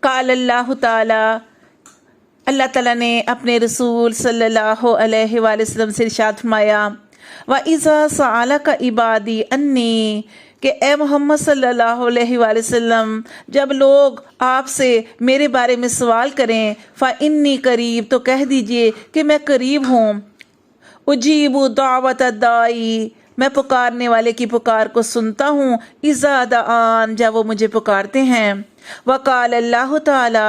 قال اللہ تعالی، اللہ تعالیٰ نے اپنے رسول صلی اللہ علیہ وآلہ وسلم سے ارشاد فرمایا، وَإِذَا سَأَلَكَ عِبَادِي أَنِّي، کہ اے محمد صلی اللہ علیہ وآلہ وسلم جب لوگ آپ سے میرے بارے میں سوال کریں، فَإِنِّي قریب، تو کہہ دیجئے کہ میں قریب ہوں، اجیب دعوت الداعی، میں پکارنے والے کی پکار کو سنتا ہوں، اذا دعان، جب وہ مجھے پکارتے ہیں۔ وقال اللہ تعالی،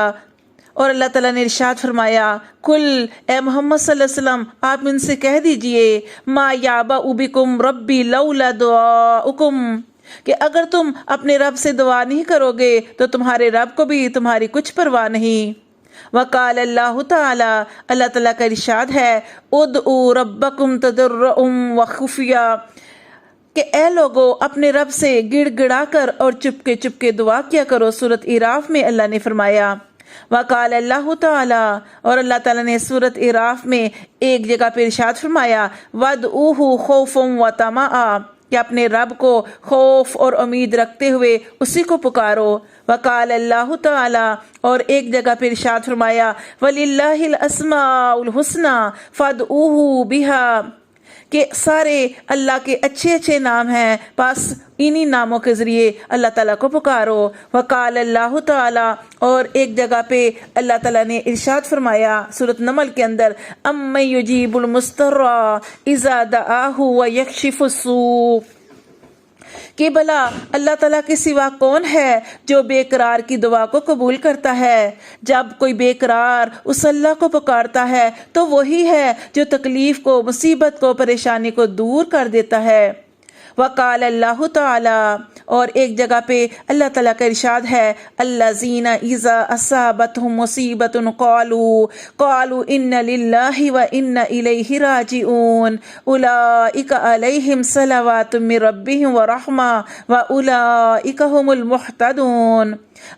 اور اللہ تعالیٰ نے ارشاد فرمایا، کل، اے محمد صلی اللہ علیہ وسلم آپ ان سے کہہ دیجئے، ما یعبأ بکم ربی لولا دعاؤکم، کہ اگر تم اپنے رب سے دعا نہیں کرو گے تو تمہارے رب کو بھی تمہاری کچھ پرواہ نہیں۔ وقال اللہ تعالی، اللہ تعالیٰ کا ارشاد ہے، ادعوا ربکم تضرعا وخفیا، کہ اے لوگو اپنے رب سے گڑ گڑا کر اور چپکے چپکے دعا کیا کرو۔ سورۃ اعراف میں اللہ نے فرمایا، وقال اللہ تعالی، اور اللہ تعالیٰ نے سورۃ اعراف میں ایک جگہ پہ ارشاد فرمایا، وادعوہ خوفا وطمعا، کہ اپنے رب کو خوف اور امید رکھتے ہوئے اسی کو پکارو۔ وقال اللہ تعالی، اور ایک جگہ پہ ارشاد فرمایا، وَلِلَّهِ الْأَسْمَاءُ الْحُسْنَى فَادْعُوهُ بِهَا، کہ سارے اللہ کے اچھے اچھے نام ہیں، بس انہی ناموں کے ذریعے اللہ تعالیٰ کو پکارو۔ وقال اللہ تعالی، اور ایک جگہ پہ اللہ تعالیٰ نے ارشاد فرمایا سورۃ نمل کے اندر، اَمَّن يُجِيبُ الْمُضْطَرَّ إِذَا دَعَاهُ وَيَكْشِفُ السُّوءَ، کہ بھلا اللہ تعالیٰ کے سوا کون ہے جو بے قرار کی دعا کو قبول کرتا ہے؟ جب کوئی بے قرار اس اللہ کو پکارتا ہے تو وہی ہے جو تکلیف کو، مصیبت کو، پریشانی کو دور کر دیتا ہے۔ وقال اللہ تعالی، اور ایک جگہ پہ اللہ تعالیٰ کا ارشاد ہے، الذین اذا اصابتهم مصیبۃ قالوا ان للہ وانا الیہ راجعون اولئک علیہم صلوات من ربہم ورحمہ واولئک هم المہتدون۔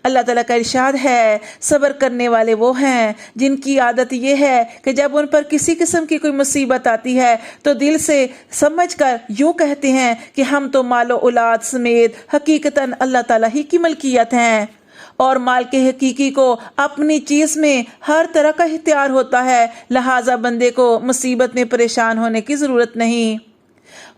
اللہ تعالیٰ کا ارشاد ہے، صبر کرنے والے وہ ہیں جن کی عادت یہ ہے کہ جب ان پر کسی قسم کی کوئی مصیبت آتی ہے تو دل سے سمجھ کر یوں کہتے ہیں کہ ہم تو مال و اولاد سمیت حقیقتاً اللہ تعالیٰ ہی کی ملکیت ہیں، اور مال کے حقیقی کو اپنی چیز میں ہر طرح کا اختیار ہوتا ہے، لہٰذا بندے کو مصیبت میں پریشان ہونے کی ضرورت نہیں،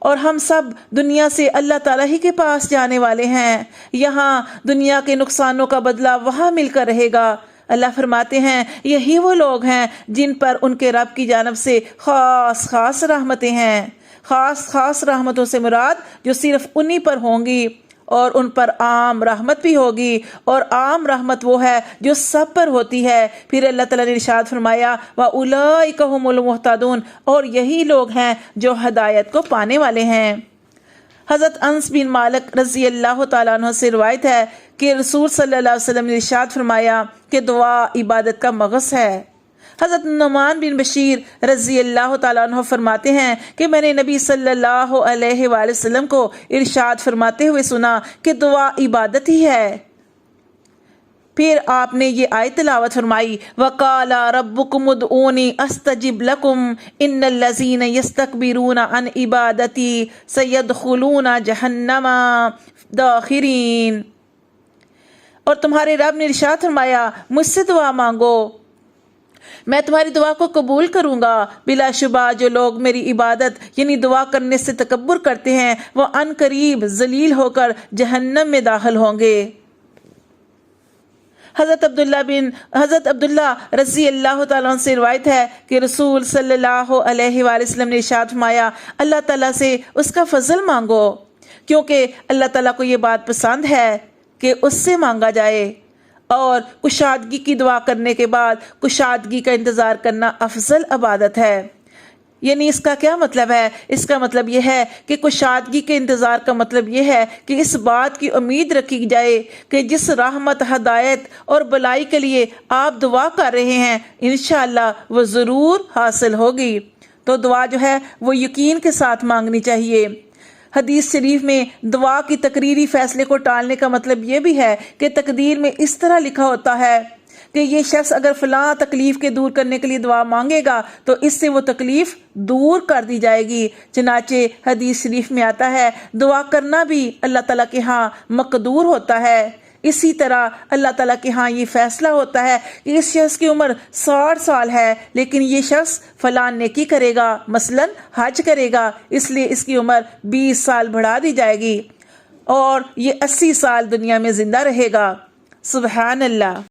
اور ہم سب دنیا سے اللہ تعالیٰ ہی کے پاس جانے والے ہیں، یہاں دنیا کے نقصانوں کا بدلہ وہاں مل کر رہے گا۔ اللہ فرماتے ہیں، یہی وہ لوگ ہیں جن پر ان کے رب کی جانب سے خاص خاص رحمتیں ہیں۔ خاص خاص رحمتوں سے مراد جو صرف انہی پر ہوں گی، اور ان پر عام رحمت بھی ہوگی، اور عام رحمت وہ ہے جو سب پر ہوتی ہے۔ پھر اللہ تعالیٰ نے ارشاد فرمایا، وَأُولَئِكَ هُمُ الْمُهْتَدُونَ، اور یہی لوگ ہیں جو ہدایت کو پانے والے ہیں۔ حضرت انس بن مالک رضی اللہ تعالیٰ عنہ سے روایت ہے کہ رسول صلی اللہ علیہ وسلم نے ارشاد فرمایا کہ دعا عبادت کا مغز ہے۔ حضرت نعمان بن بشیر رضی اللہ تعالیٰ عنہ فرماتے ہیں کہ میں نے نبی صلی اللہ علیہ وآلہ وسلم کو ارشاد فرماتے ہوئے سنا کہ دعا عبادت ہی ہے۔ پھر آپ نے یہ آیت تلاوت فرمائی، وَقَالَ رَبُّكُمُ ادْعُونِي أَسْتَجِبْ لَكُمْ إِنَّ الَّذِينَ يَسْتَكْبِرُونَ عَنْ عِبَادَتِي سَيَدْخُلُونَ جَهَنَّمَ دَاخِرِينَ، اور تمہارے رب نے ارشاد فرمایا، مجھ سے دعا مانگو، میں تمہاری دعا کو قبول کروں گا، بلا شبہ جو لوگ میری عبادت یعنی دعا کرنے سے تکبر کرتے ہیں وہ ان قریب ذلیل ہو کر جہنم میں داخل ہوں گے۔ حضرت عبداللہ رضی اللہ تعالیٰ عنہ سے روایت ہے کہ رسول صلی اللہ علیہ وآلہ وسلم نے ارشاد فرمایا، اللہ تعالیٰ سے اس کا فضل مانگو، کیونکہ اللہ تعالیٰ کو یہ بات پسند ہے کہ اس سے مانگا جائے، اور کشادگی کی دعا کرنے کے بعد کشادگی کا انتظار کرنا افضل عبادت ہے۔ یعنی اس کا کیا مطلب ہے؟ اس کا مطلب یہ ہے کہ کشادگی کے انتظار کا مطلب یہ ہے کہ اس بات کی امید رکھی جائے کہ جس رحمت، ہدایت اور بلائی کے لیے آپ دعا کر رہے ہیں انشاءاللہ وہ ضرور حاصل ہوگی۔ تو دعا جو ہے وہ یقین کے ساتھ مانگنی چاہیے۔ حدیث شریف میں دعا کی تقریری فیصلے کو ٹالنے کا مطلب یہ بھی ہے کہ تقدیر میں اس طرح لکھا ہوتا ہے کہ یہ شخص اگر فلاں تکلیف کے دور کرنے کے لیے دعا مانگے گا تو اس سے وہ تکلیف دور کر دی جائے گی۔ چنانچہ حدیث شریف میں آتا ہے، دعا کرنا بھی اللہ تعالیٰ کے ہاں مقدور ہوتا ہے، اسی طرح اللہ تعالیٰ کے ہاں یہ فیصلہ ہوتا ہے کہ اس شخص کی عمر 60 سال ہے لیکن یہ شخص فلاں نیکی کرے گا، مثلا حج کرے گا، اس لیے اس کی عمر 20 سال بڑھا دی جائے گی اور یہ 80 سال دنیا میں زندہ رہے گا۔ سبحان اللہ۔